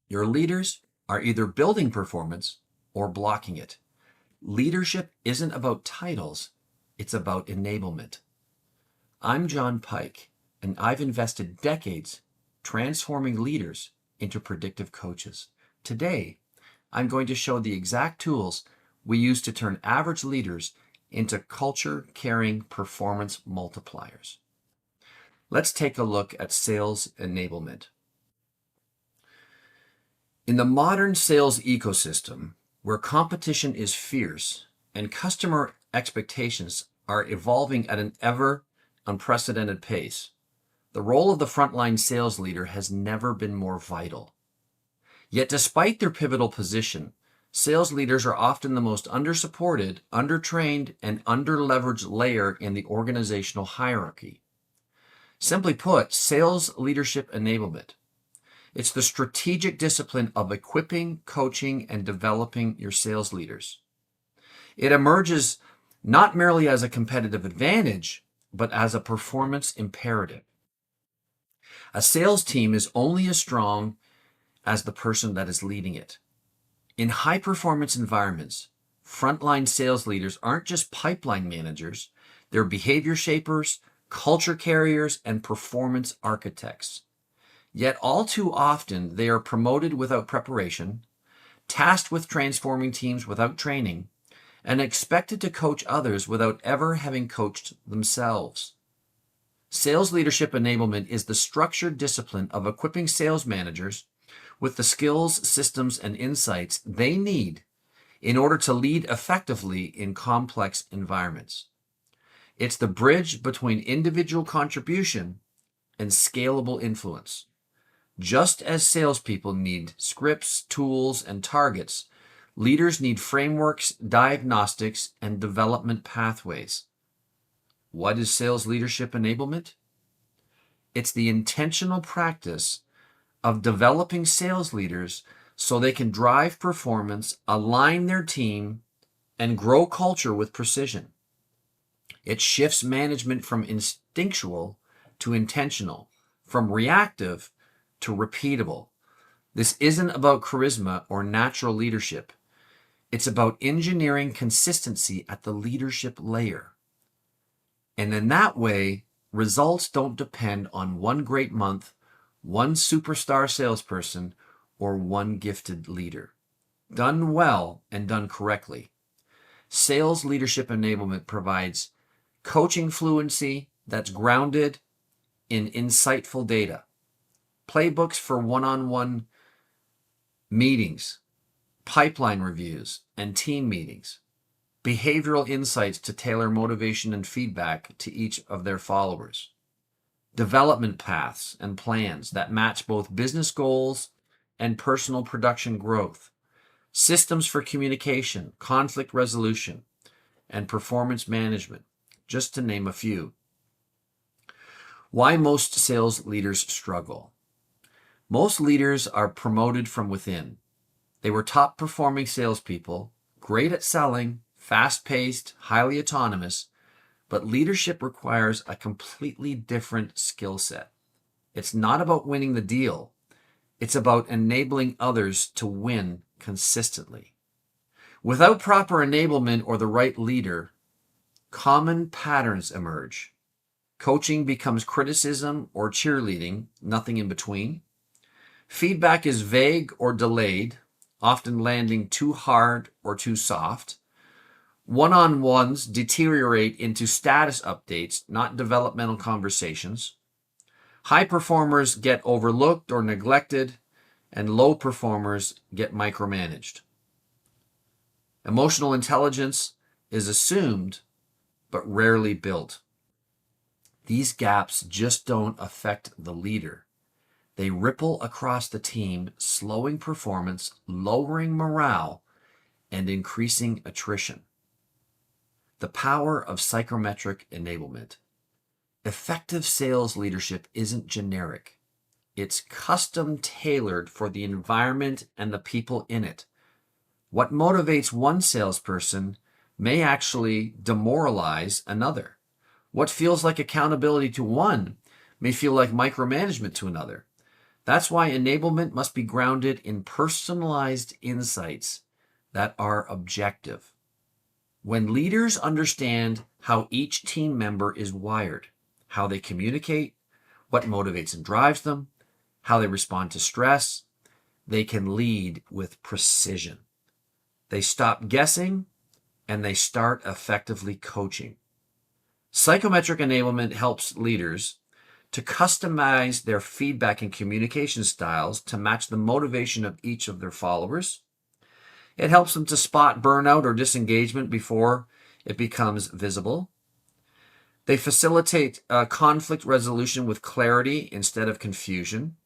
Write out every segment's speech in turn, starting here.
Your leaders are either building performance or blocking it. Leadership isn't about titles, it's about enablement. I'm John Pike, and I've invested decades transforming leaders into predictive coaches. Today, I'm going to show the exact tools we use to turn average leaders into culture-carrying performance multipliers. Let's take a look at sales enablement. In the modern sales ecosystem, where competition is fierce and customer expectations are evolving at an ever unprecedented pace, the role of the frontline sales leader has never been more vital. Yet despite their pivotal position, sales leaders are often the most under-supported, under-trained, and under-leveraged layer in the organizational hierarchy. Simply put, sales leadership enablement. It's the strategic discipline of equipping, coaching, and developing your sales leaders. It emerges not merely as a competitive advantage, but as a performance imperative. A sales team is only as strong as the person that is leading it. In high-performance environments, frontline sales leaders aren't just pipeline managers, they're behavior shapers, culture carriers, and performance architects. Yet all too often, they are promoted without preparation, tasked with transforming teams without training, and expected to coach others without ever having coached themselves. Sales leadership enablement is the structured discipline of equipping sales managers with the skills, systems, and insights they need in order to lead effectively in complex environments. It's the bridge between individual contribution and scalable influence. Just as salespeople need scripts, tools, and targets, leaders need frameworks, diagnostics, and development pathways. What is sales leadership enablement? It's the intentional practice of developing sales leaders so they can drive performance, align their team, and grow culture with precision. It shifts management from instinctual to intentional, from reactive to repeatable. This isn't about charisma or natural leadership. It's about engineering consistency at the leadership layer. And in that way, results don't depend on one great month, one superstar salesperson, or one gifted leader. Done well and done correctly, sales leadership enablement provides coaching fluency that's grounded in insightful data, playbooks for one-on-one meetings, pipeline reviews, and team meetings, behavioral insights to tailor motivation and feedback to each of their followers, development paths and plans that match both business goals and personal production growth, systems for communication, conflict resolution, and performance management, just to name a few. Why most sales leaders struggle. Most leaders are promoted from within. They were top performing salespeople, great at selling, fast-paced, highly autonomous, but leadership requires a completely different skill set. It's not about winning the deal. It's about enabling others to win consistently. Without proper enablement or the right leader, common patterns emerge. Coaching becomes criticism or cheerleading, nothing in between. Feedback is vague or delayed, often landing too hard or too soft. One-on-ones deteriorate into status updates, not developmental conversations. High performers get overlooked or neglected, and low performers get micromanaged. Emotional intelligence is assumed, but rarely built. These gaps just don't affect the leader. They ripple across the team, slowing performance, lowering morale, and increasing attrition. The power of psychometric enablement. Effective sales leadership isn't generic. It's custom tailored for the environment and the people in it. What motivates one salesperson may actually demoralize another. What feels like accountability to one may feel like micromanagement to another. That's why enablement must be grounded in personalized insights that are objective. When leaders understand how each team member is wired, how they communicate, what motivates and drives them, how they respond to stress, they can lead with precision. They stop guessing and they start effectively coaching. Psychometric enablement helps leaders to customize their feedback and communication styles to match the motivation of each of their followers. It helps them to spot burnout or disengagement before it becomes visible. They facilitate conflict resolution with clarity instead of confusion.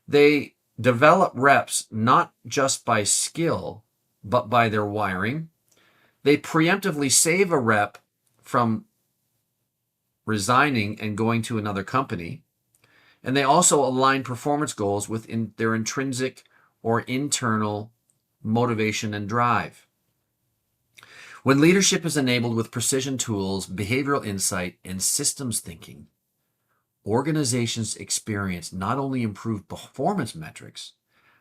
They develop reps not just by skill, but by their wiring. They preemptively save a rep from resigning and going to another company. And they also align performance goals with their intrinsic or internal motivation and drive. When leadership is enabled with precision tools, behavioral insight, and systems thinking, organizations experience not only improved performance metrics,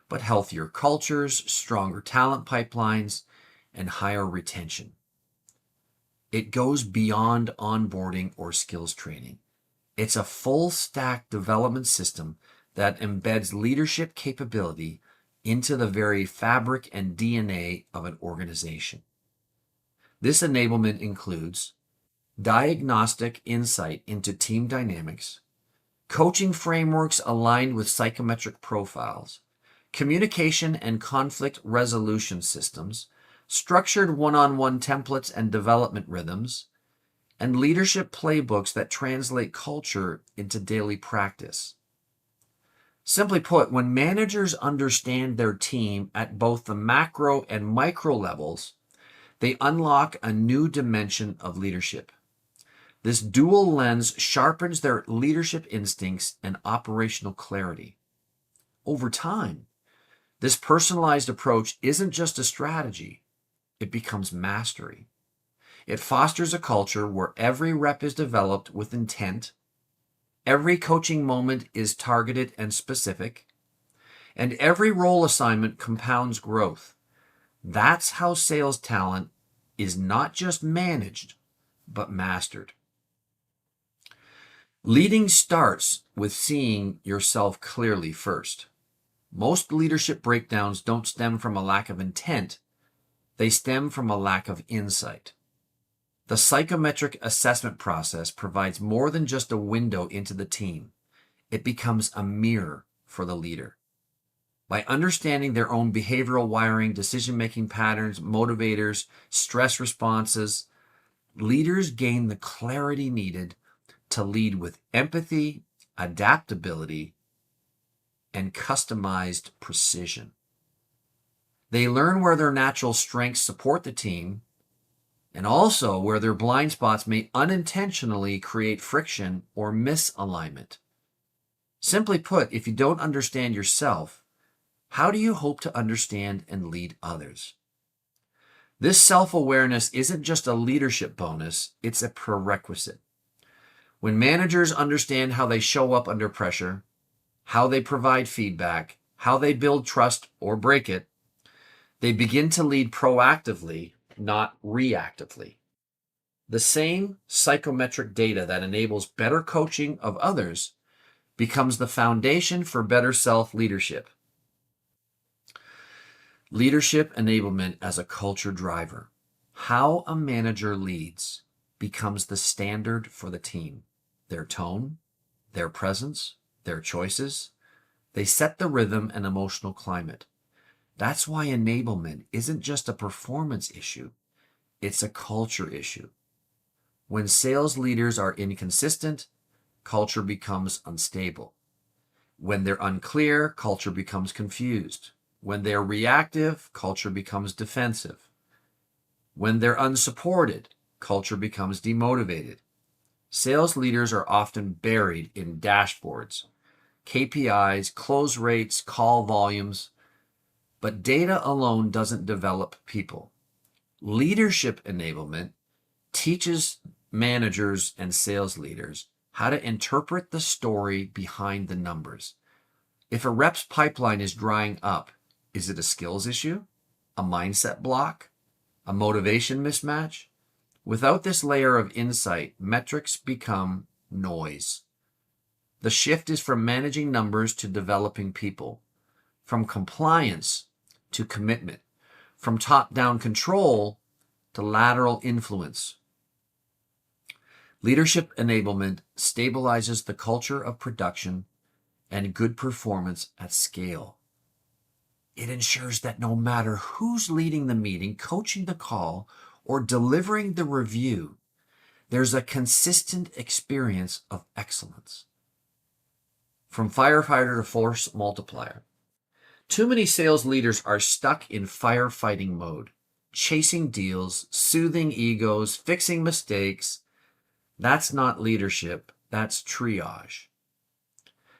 but healthier cultures, stronger talent pipelines, and higher retention. It goes beyond onboarding or skills training. It's a full stack development system that embeds leadership capability into the very fabric and DNA of an organization. This enablement includes diagnostic insight into team dynamics, coaching frameworks aligned with psychometric profiles, communication and conflict resolution systems, structured one-on-one templates and development rhythms, and leadership playbooks that translate culture into daily practice. Simply put, when managers understand their team at both the macro and micro levels, they unlock a new dimension of leadership. This dual lens sharpens their leadership instincts and operational clarity. Over time, this personalized approach isn't just a strategy, it becomes mastery. It fosters a culture where every rep is developed with intent, every coaching moment is targeted and specific, and every role assignment compounds growth. That's how sales talent is not just managed, but mastered. Leading starts with seeing yourself clearly first. Most leadership breakdowns don't stem from a lack of intent, they stem from a lack of insight. The psychometric assessment process provides more than just a window into the team. It becomes a mirror for the leader. By understanding their own behavioral wiring, decision-making patterns, motivators, stress responses, leaders gain the clarity needed to lead with empathy, adaptability, and customized precision. They learn where their natural strengths support the team and also where their blind spots may unintentionally create friction or misalignment. Simply put, if you don't understand yourself, how do you hope to understand and lead others? This self-awareness isn't just a leadership bonus, it's a prerequisite. When managers understand how they show up under pressure, how they provide feedback, how they build trust or break it, they begin to lead proactively, not reactively. The same psychometric data that enables better coaching of others becomes the foundation for better self-leadership. Leadership enablement as a culture driver. How a manager leads becomes the standard for the team. Their tone, their presence, their choices, they set the rhythm and emotional climate. That's why enablement isn't just a performance issue, it's a culture issue. When sales leaders are inconsistent, culture becomes unstable. When they're unclear, culture becomes confused. When they're reactive, culture becomes defensive. When they're unsupported, culture becomes demotivated. Sales leaders are often buried in dashboards, KPIs, close rates, call volumes, but data alone doesn't develop people. Leadership enablement teaches managers and sales leaders how to interpret the story behind the numbers. If a rep's pipeline is drying up, is it a skills issue, a mindset block, a motivation mismatch? Without this layer of insight, metrics become noise. The shift is from managing numbers to developing people, from compliance to commitment, from top-down control to lateral influence. Leadership enablement stabilizes the culture of production and good performance at scale. It ensures that no matter who's leading the meeting, coaching the call, or delivering the review, there's a consistent experience of excellence. From firefighter to force multiplier. Too many sales leaders are stuck in firefighting mode, chasing deals, soothing egos, fixing mistakes. That's not leadership, that's triage.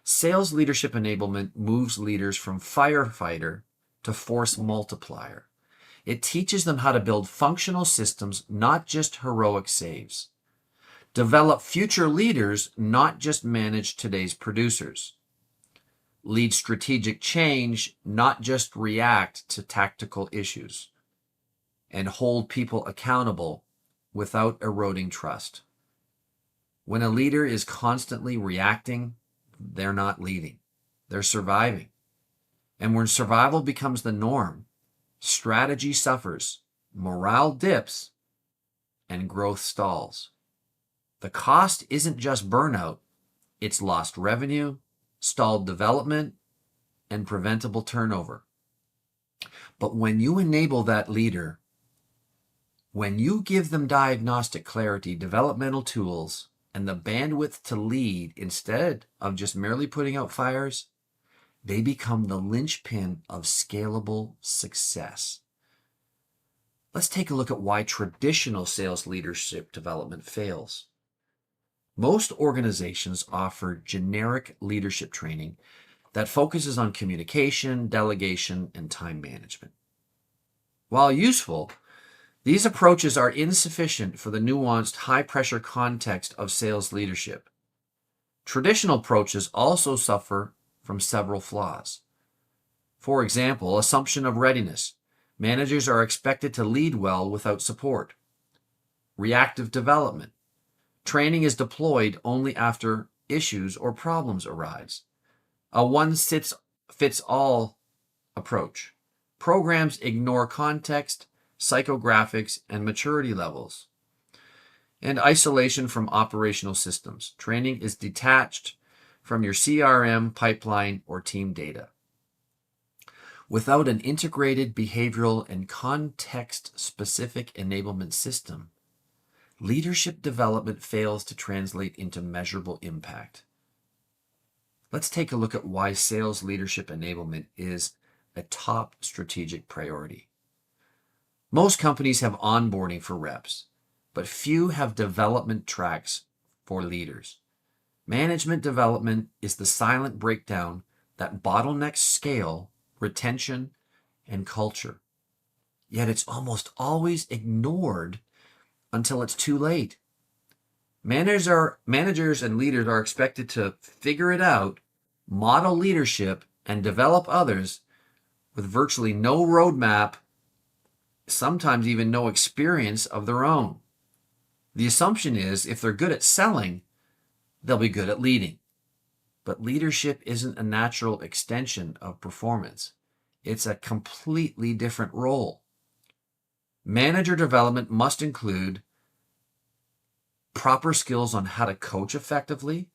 Sales leadership enablement moves leaders from firefighter to force multiplier. It teaches them how to build functional systems, not just heroic saves. Develop future leaders, not just manage today's producers. Lead strategic change, not just react to tactical issues. And hold people accountable without eroding trust. When a leader is constantly reacting, they're not leading. They're surviving. And when survival becomes the norm, strategy suffers, morale dips, and growth stalls. The cost isn't just burnout, it's lost revenue, stalled development, and preventable turnover. But when you enable that leader, when you give them diagnostic clarity, developmental tools, and the bandwidth to lead instead of just merely putting out fires, they become the linchpin of scalable success. Let's take a look at why traditional sales leadership development fails. Most organizations offer generic leadership training that focuses on communication, delegation, and time management. While useful, these approaches are insufficient for the nuanced, high-pressure context of sales leadership. Traditional approaches also suffer from several flaws. For example, assumption of readiness. Managers are expected to lead well without support. Reactive development. Training is deployed only after issues or problems arise. A one-size-fits-all approach. Programs ignore context, psychographics, and maturity levels. And isolation from operational systems. Training is detached from your CRM, pipeline, or team data. Without an integrated behavioral and context-specific enablement system, leadership development fails to translate into measurable impact. Let's take a look at why sales leadership enablement is a top strategic priority. Most companies have onboarding for reps, but few have development tracks for leaders. Management development is the silent breakdown that bottlenecks scale, retention, and culture. Yet it's almost always ignored until it's too late. Managers and leaders are expected to figure it out, model leadership, and develop others with virtually no roadmap, sometimes even no experience of their own. The assumption is if they're good at selling, they'll be good at leading. But leadership isn't a natural extension of performance. It's a completely different role. Manager development must include proper skills on how to coach effectively,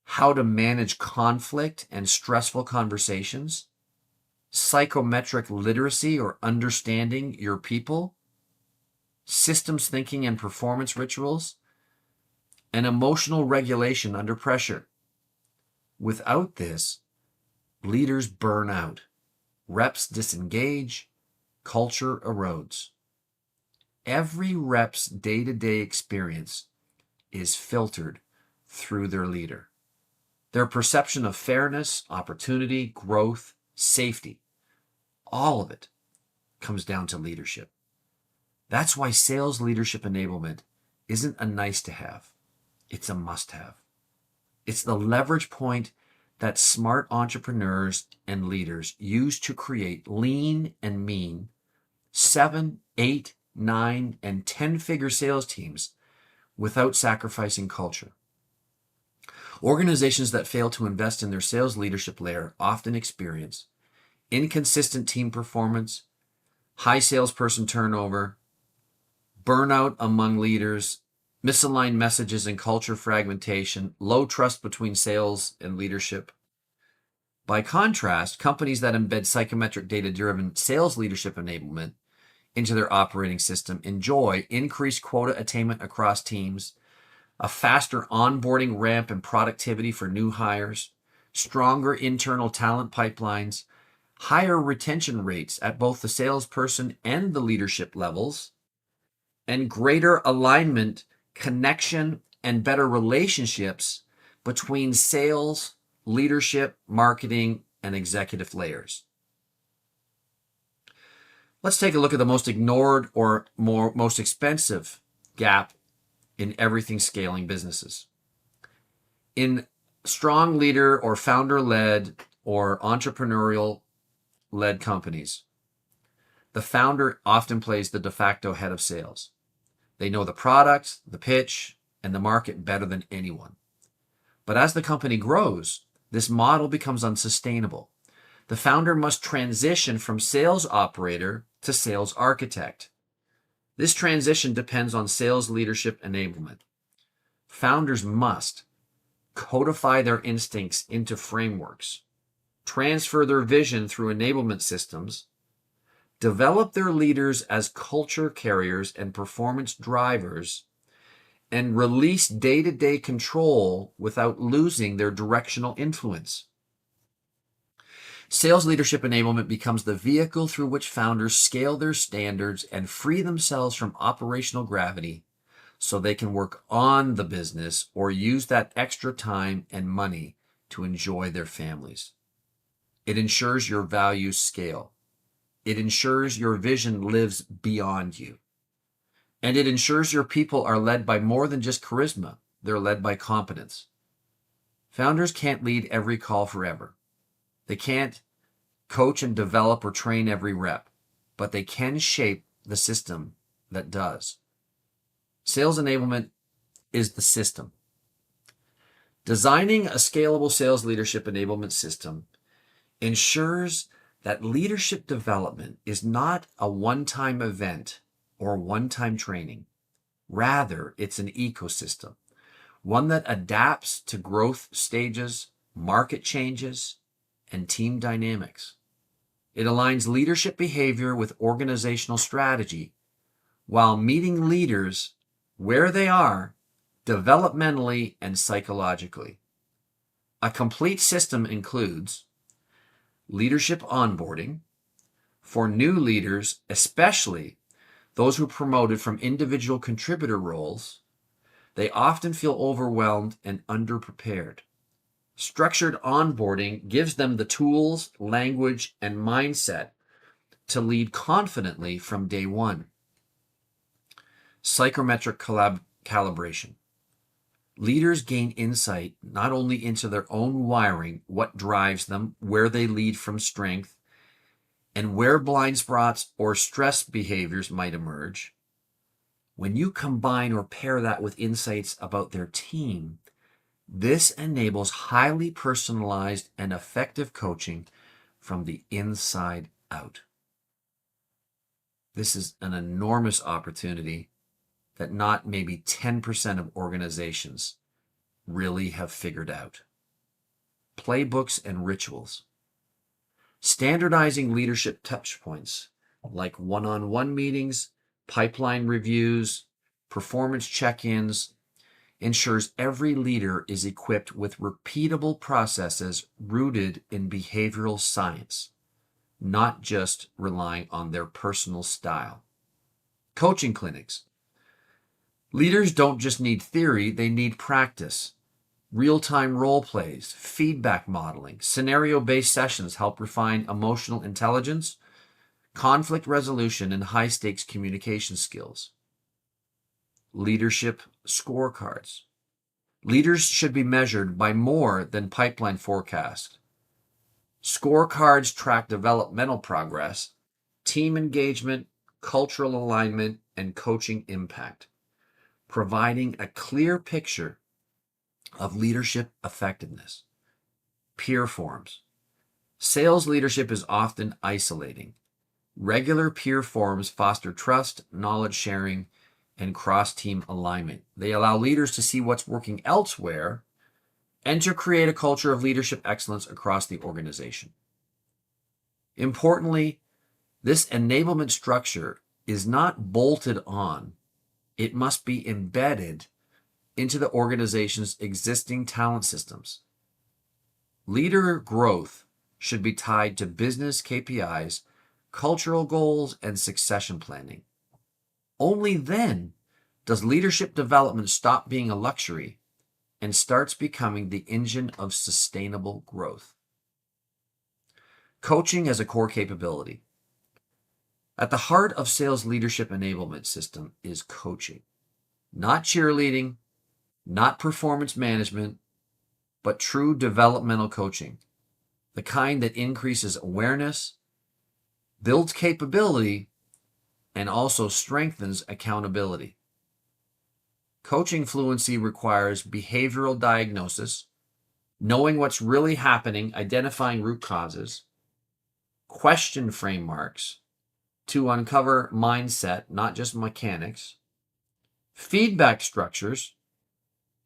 how to manage conflict and stressful conversations, psychometric literacy or understanding your people, systems thinking and performance rituals, and emotional regulation under pressure. Without this, leaders burn out, reps disengage, culture erodes. Every rep's day-to-day experience is filtered through their leader. Their perception of fairness, opportunity, growth, safety, all of it comes down to leadership. That's why sales leadership enablement isn't a nice to have. It's a must have. It's the leverage point that smart entrepreneurs and leaders use to create lean and mean 7, 8, 9, and 10-figure sales teams without sacrificing culture. Organizations that fail to invest in their sales leadership layer often experience inconsistent team performance, high salesperson turnover, burnout among leaders, misaligned messages and culture fragmentation, low trust between sales and leadership. By contrast, companies that embed psychometric data-driven sales leadership enablement into their operating system enjoy increased quota attainment across teams, a faster onboarding ramp and productivity for new hires, stronger internal talent pipelines, higher retention rates at both the salesperson and the leadership levels, and greater alignment, connection, and better relationships between sales, leadership, marketing, and executive layers. Let's take a look at the most ignored or most expensive gap in everything scaling businesses. In strong leader or founder-led or entrepreneurial-led companies, the founder often plays the de facto head of sales. They know the product, the pitch, and the market better than anyone. But as the company grows, this model becomes unsustainable. The founder must transition from sales operator to sales architect. This transition depends on sales leadership enablement. Founders must codify their instincts into frameworks, transfer their vision through enablement systems, develop their leaders as culture carriers and performance drivers, and release day-to-day control without losing their directional influence. Sales leadership enablement becomes the vehicle through which founders scale their standards and free themselves from operational gravity so they can work on the business or use that extra time and money to enjoy their families. It ensures your values scale. It ensures your vision lives beyond you. And it ensures your people are led by more than just charisma. They're led by competence. Founders can't lead every call forever. They can't coach and develop or train every rep, but they can shape the system that does. Sales enablement is the system. Designing a scalable sales leadership enablement system ensures that leadership development is not a one-time event or one-time training. Rather, it's an ecosystem, one that adapts to growth stages, market changes, and team dynamics. It aligns leadership behavior with organizational strategy while meeting leaders where they are developmentally and psychologically. A complete system includes leadership onboarding for new leaders, especially those who promoted from individual contributor roles. They often feel overwhelmed and underprepared. Structured onboarding gives them the tools, language, and mindset to lead confidently from day one. Psychometric calibration. Leaders gain insight not only into their own wiring, what drives them, where they lead from strength, and where blind spots or stress behaviors might emerge. When you combine or pair that with insights about their team, this enables highly personalized and effective coaching from the inside out. This is an enormous opportunity that not maybe 10% of organizations really have figured out. Playbooks and rituals. Standardizing leadership touchpoints like one-on-one meetings, pipeline reviews, performance check-ins ensures every leader is equipped with repeatable processes rooted in behavioral science, not just relying on their personal style. Coaching clinics. Leaders don't just need theory, they need practice. Real-time role plays, feedback modeling, scenario-based sessions help refine emotional intelligence, conflict resolution, and high-stakes communication skills. Leadership scorecards. Leaders should be measured by more than pipeline forecast. Scorecards track developmental progress, team engagement, cultural alignment, and coaching impact, providing a clear picture of leadership effectiveness. Peer forums. Sales leadership is often isolating. Regular peer forums foster trust, knowledge sharing, and cross-team alignment. They allow leaders to see what's working elsewhere and to create a culture of leadership excellence across the organization. Importantly, this enablement structure is not bolted on. It must be embedded into the organization's existing talent systems. Leader growth should be tied to business KPIs, cultural goals, and succession planning. Only then does leadership development stop being a luxury and starts becoming the engine of sustainable growth. Coaching as a core capability. At the heart of sales leadership enablement system is coaching. Not cheerleading, not performance management, but true developmental coaching. The kind that increases awareness, builds capability, and also strengthens accountability. Coaching fluency requires behavioral diagnosis, knowing what's really happening, identifying root causes, question frameworks to uncover mindset, not just mechanics, feedback structures,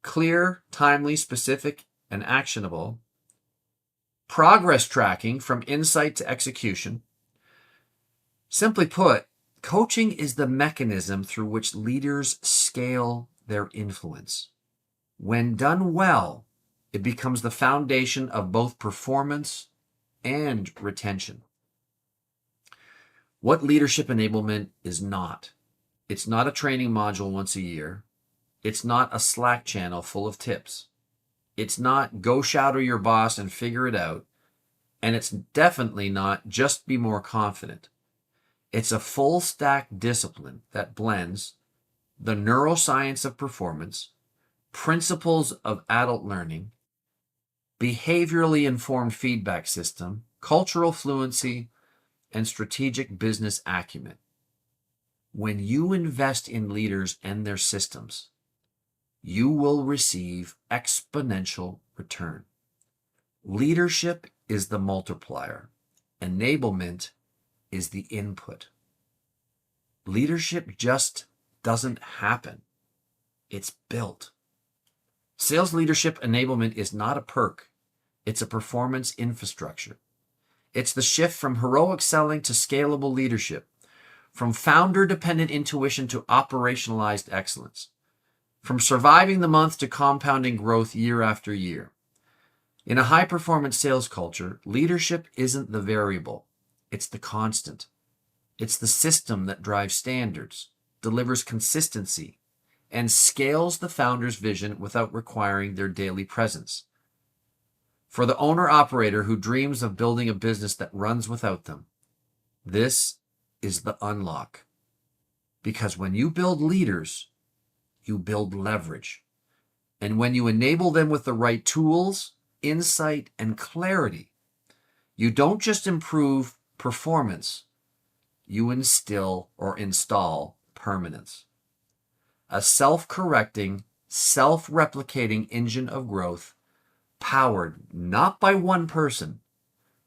clear, timely, specific, and actionable, progress tracking from insight to execution. Simply put, coaching is the mechanism through which leaders scale their influence. When done well, it becomes the foundation of both performance and retention. What leadership enablement is not. It's not a training module once a year. It's not a Slack channel full of tips. It's not go shadow your boss and figure it out. And it's definitely not just be more confident. It's a full stack discipline that blends the neuroscience of performance, principles of adult learning, behaviorally informed feedback system, cultural fluency, and strategic business acumen. When you invest in leaders and their systems, you will receive exponential return. Leadership is the multiplier. Enablement is the input. Leadership just doesn't happen. It's built. Sales leadership enablement is not a perk. It's a performance infrastructure. It's the shift from heroic selling to scalable leadership, from founder-dependent intuition to operationalized excellence, from surviving the month to compounding growth year after year. In a high-performance sales culture, leadership isn't the variable. It's the constant. It's the system that drives standards, delivers consistency, and scales the founder's vision without requiring their daily presence. For the owner-operator who dreams of building a business that runs without them, this is the unlock. Because when you build leaders, you build leverage. And when you enable them with the right tools, insight, and clarity, you don't just improve performance, you instill or install permanence. A self-correcting, self-replicating engine of growth powered not by one person,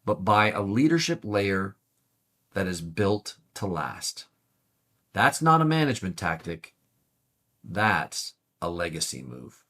but by a leadership layer that is built to last. That's not a management tactic. That's a legacy move.